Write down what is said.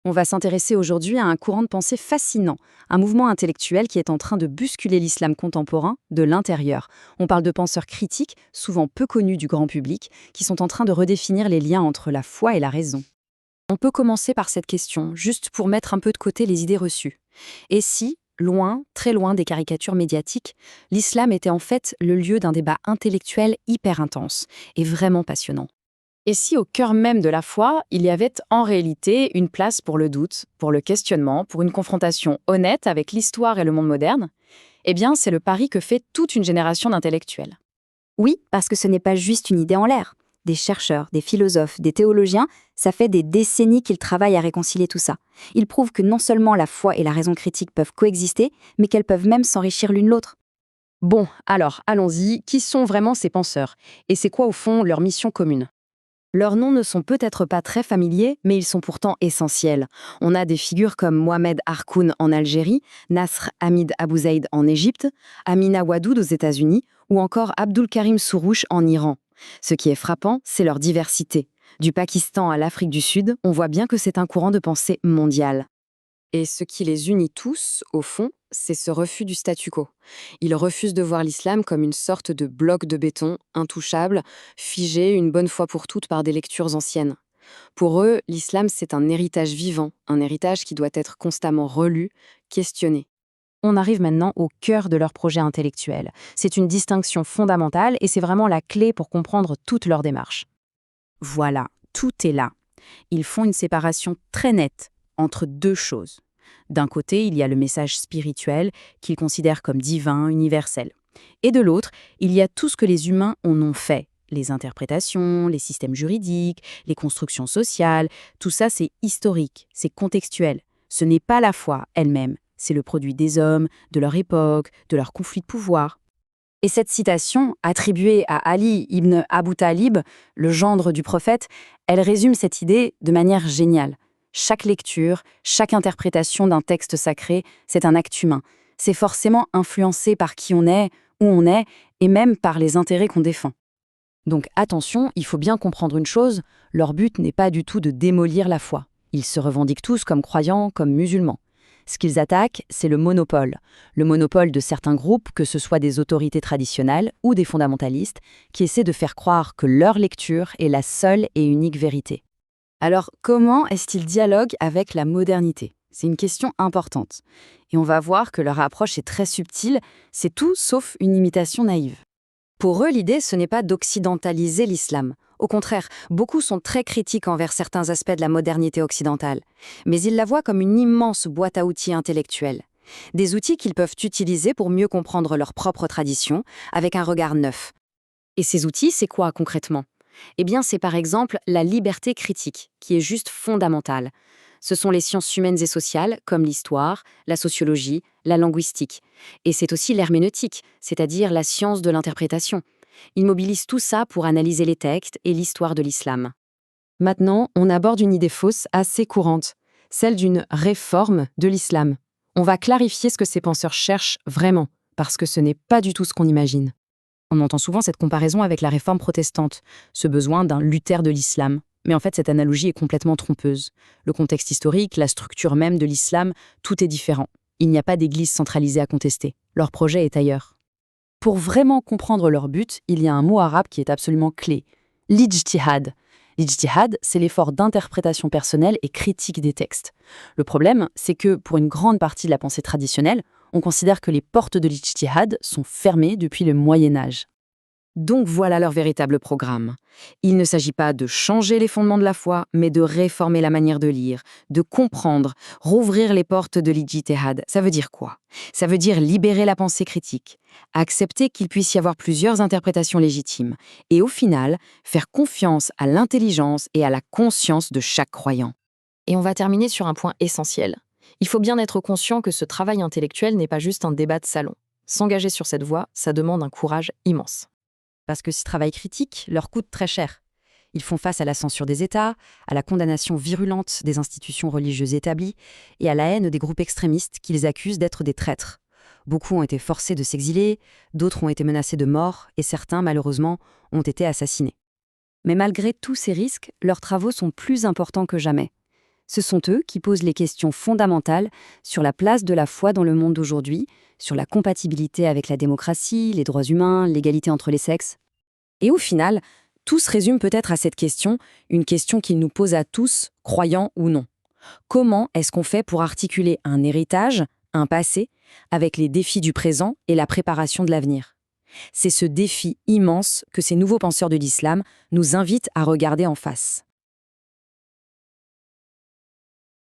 On va s'intéresser aujourd'hui à un courant de pensée fascinant, un mouvement intellectuel qui est en train de bousculer l'islam contemporain de l'intérieur. On parle de penseurs critiques, souvent peu connus du grand public, qui sont en train de redéfinir les liens entre la foi et la raison. On peut commencer par cette question, juste pour mettre un peu de côté les idées reçues. Et si, loin, très loin des caricatures médiatiques, l'islam était en fait le lieu d'un débat intellectuel hyper intense et vraiment passionnant? Et si au cœur même de la foi, il y avait en réalité une place pour le doute, pour le questionnement, pour une confrontation honnête avec l'histoire et le monde moderne? Eh bien, c'est le pari que fait toute une génération d'intellectuels. Oui, parce que ce n'est pas juste une idée en l'air. Des chercheurs, des philosophes, des théologiens, ça fait des décennies qu'ils travaillent à réconcilier tout ça. Ils prouvent que non seulement la foi et la raison critique peuvent coexister, mais qu'elles peuvent même s'enrichir l'une l'autre. Bon, alors, allons-y, qui sont vraiment ces penseurs? Et c'est quoi au fond leur mission commune? Leurs noms ne sont peut-être pas très familiers, mais ils sont pourtant essentiels. On a des figures comme Mohamed Harkoun en Algérie, Nasr Hamid Abu Zaid en Égypte, Amina Wadoud aux États-Unis ou encore Abdul Karim Sourouche en Iran. Ce qui est frappant, c'est leur diversité. Du Pakistan à l'Afrique du Sud, on voit bien que c'est un courant de pensée mondial. Et ce qui les unit tous, au fond, c'est ce refus du statu quo. Ils refusent de voir l'islam comme une sorte de bloc de béton, intouchable, figé une bonne fois pour toutes par des lectures anciennes. Pour eux, l'islam, c'est un héritage vivant, un héritage qui doit être constamment relu, questionné. On arrive maintenant au cœur de leur projet intellectuel. C'est une distinction fondamentale et c'est vraiment la clé pour comprendre toute leur démarche. Voilà, tout est là. Ils font une séparation très nette entre deux choses. D'un côté, il y a le message spirituel qu'ils considèrent comme divin, universel. Et de l'autre, il y a tout ce que les humains en ont fait. Les interprétations, les systèmes juridiques, les constructions sociales, tout ça c'est historique, c'est contextuel. Ce n'est pas la foi elle-même, c'est le produit des hommes, de leur époque, de leurs conflits de pouvoir. Et cette citation, attribuée à Ali ibn Abu Talib, le gendre du prophète, elle résume cette idée de manière géniale. Chaque lecture, chaque interprétation d'un texte sacré, c'est un acte humain. C'est forcément influencé par qui on est, où on est, et même par les intérêts qu'on défend. Donc attention, il faut bien comprendre une chose, leur but n'est pas du tout de démolir la foi. Ils se revendiquent tous comme croyants, comme musulmans. Ce qu'ils attaquent, c'est le monopole. Le monopole de certains groupes, que ce soit des autorités traditionnelles ou des fondamentalistes, qui essaient de faire croire que leur lecture est la seule et unique vérité. Alors, comment est-ce qu'ils dialoguent avec la modernité? C'est une question importante. Et on va voir que leur approche est très subtile, c'est tout sauf une imitation naïve. Pour eux, l'idée, ce n'est pas d'occidentaliser l'islam. Au contraire, beaucoup sont très critiques envers certains aspects de la modernité occidentale. Mais ils la voient comme une immense boîte à outils intellectuelle. Des outils qu'ils peuvent utiliser pour mieux comprendre leur propre tradition, avec un regard neuf. Et ces outils, c'est quoi concrètement? Eh bien, c'est par exemple la liberté critique, qui est juste fondamentale. Ce sont les sciences humaines et sociales, comme l'histoire, la sociologie, la linguistique. Et c'est aussi l'herméneutique, c'est-à-dire la science de l'interprétation. Ils mobilisent tout ça pour analyser les textes et l'histoire de l'islam. Maintenant, on aborde une idée fausse assez courante, celle d'une réforme de l'islam. On va clarifier ce que ces penseurs cherchent vraiment, parce que ce n'est pas du tout ce qu'on imagine. On entend souvent cette comparaison avec la réforme protestante, ce besoin d'un Luther de l'islam. Mais en fait, cette analogie est complètement trompeuse. Le contexte historique, la structure même de l'islam, tout est différent. Il n'y a pas d'église centralisée à contester. Leur projet est ailleurs. Pour vraiment comprendre leur but, il y a un mot arabe qui est absolument clé. L'ijtihad. L'ijtihad, c'est l'effort d'interprétation personnelle et critique des textes. Le problème, c'est que, pour une grande partie de la pensée traditionnelle, on considère que les portes de l'ijtihad sont fermées depuis le Moyen-Âge. Donc voilà leur véritable programme. Il ne s'agit pas de changer les fondements de la foi, mais de réformer la manière de lire, de comprendre, rouvrir les portes de l'ijtihad. Ça veut dire quoi? Ça veut dire libérer la pensée critique, accepter qu'il puisse y avoir plusieurs interprétations légitimes, et au final, faire confiance à l'intelligence et à la conscience de chaque croyant. Et on va terminer sur un point essentiel. Il faut bien être conscient que ce travail intellectuel n'est pas juste un débat de salon. S'engager sur cette voie, ça demande un courage immense. Parce que ce travail critique leur coûte très cher. Ils font face à la censure des États, à la condamnation virulente des institutions religieuses établies et à la haine des groupes extrémistes qui les accusent d'être des traîtres. Beaucoup ont été forcés de s'exiler, d'autres ont été menacés de mort et certains, malheureusement, ont été assassinés. Mais malgré tous ces risques, leurs travaux sont plus importants que jamais. Ce sont eux qui posent les questions fondamentales sur la place de la foi dans le monde d'aujourd'hui, sur la compatibilité avec la démocratie, les droits humains, l'égalité entre les sexes. Et au final, tout se résume peut-être à cette question, une question qu'il nous pose à tous, croyants ou non. Comment est-ce qu'on fait pour articuler un héritage, un passé, avec les défis du présent et la préparation de l'avenir? C'est ce défi immense que ces nouveaux penseurs de l'islam nous invitent à regarder en face.